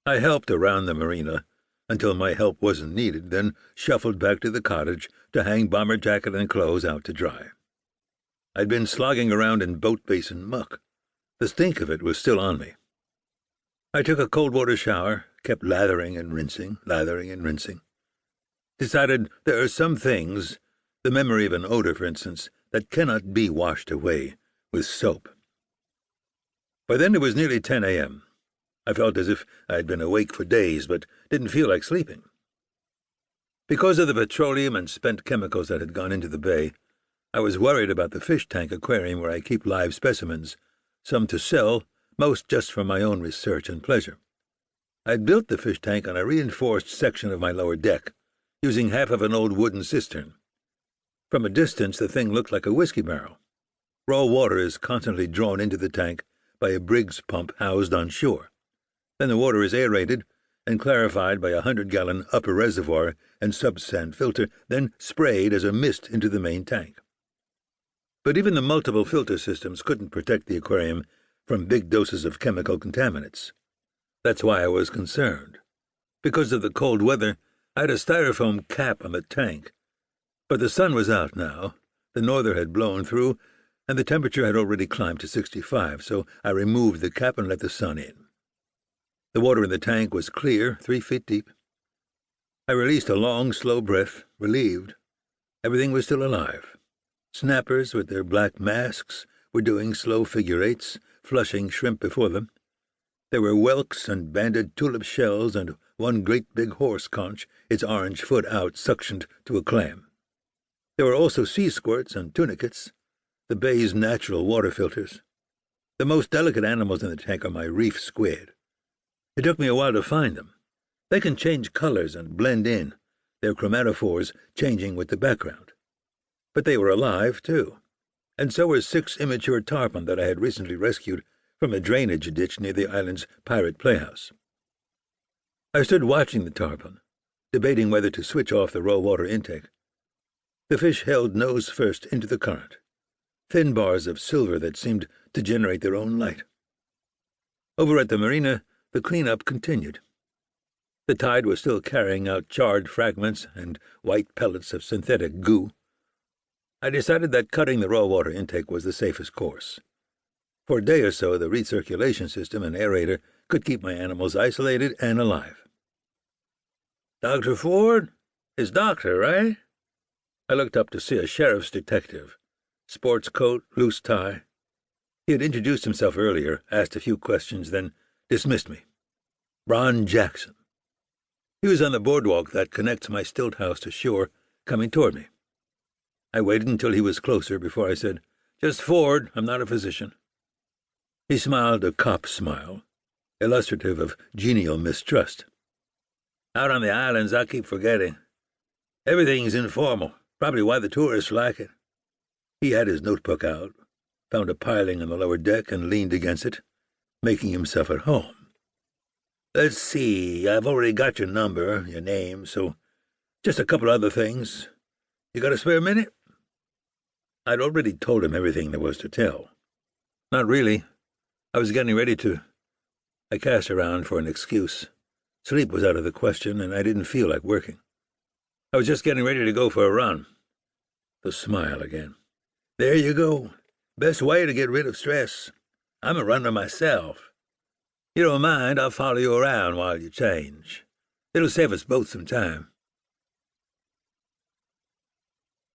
I helped around the marina until my help wasn't needed, then shuffled back to the cottage to hang bomber jacket and clothes out to dry. I'd been slogging around in boat basin muck. The stink of it was still on me. I took a cold water shower, kept lathering and rinsing. Decided there are some things, the memory of an odor, for instance, that cannot be washed away with soap. By then it was nearly 10 a.m. I felt as if I had been awake for days, but didn't feel like sleeping. Because of the petroleum and spent chemicals that had gone into the bay, I was worried about the fish tank aquarium where I keep live specimens, some to sell, most just for my own research and pleasure. I'd built the fish tank on a reinforced section of my lower deck, using half of an old wooden cistern. From a distance, the thing looked like a whiskey barrel. Raw water is constantly drawn into the tank by a Briggs pump housed on shore. Then the water is aerated and clarified by a 100-gallon upper reservoir and subsand filter, then sprayed as a mist into the main tank. But even the multiple filter systems couldn't protect the aquarium from big doses of chemical contaminants. That's why I was concerned. Because of the cold weather, I had a styrofoam cap on the tank. But the sun was out now, the norther had blown through, and the temperature had already climbed to 65, so I removed the cap and let the sun in. The water in the tank was clear, 3 feet deep. I released a long, slow breath, relieved. Everything was still alive. Snappers with their black masks were doing slow figure eights, flushing shrimp before them. There were whelks and banded tulip shells and one great big horse conch, its orange foot out, suctioned to a clam. There were also sea squirts and tunicates, the bay's natural water filters. The most delicate animals in the tank are my reef squid. It took me a while to find them. They can change colors and blend in, their chromatophores changing with the background. But they were alive, too, and so were 6 immature tarpon that I had recently rescued from a drainage ditch near the island's pirate playhouse. I stood watching the tarpon, debating whether to switch off the raw water intake. The fish held nose first into the current, thin bars of silver that seemed to generate their own light. Over at the marina, the cleanup continued. The tide was still carrying out charred fragments and white pellets of synthetic goo. I decided that cutting the raw water intake was the safest course. For a day or so, the recirculation system and aerator could keep my animals isolated and alive. "Dr. Ford? It's Doctor, right?" I looked up to see a sheriff's detective. Sports coat, loose tie. He had introduced himself earlier, asked a few questions, then dismissed me. Ron Jackson. He was on the boardwalk that connects my stilt house to shore, coming toward me. I waited until he was closer before I said, "Just Ford, I'm not a physician." He smiled a cop smile, illustrative of genial mistrust. "Out on the islands, I keep forgetting. Everything's informal, probably why the tourists like it." He had his notebook out, found a piling on the lower deck and leaned against it, making himself at home. "Let's see, I've already got your number, your name, so just a couple other things. You got a spare minute?" I'd already told him everything there was to tell. Not really. I was getting ready to. I cast around for an excuse. Sleep was out of the question, and I didn't feel like working. I was just getting ready to go for a run. The smile again. "There you go. Best way to get rid of stress. I'm a runner myself. You don't mind, I'll follow you around while you change. It'll save us both some time."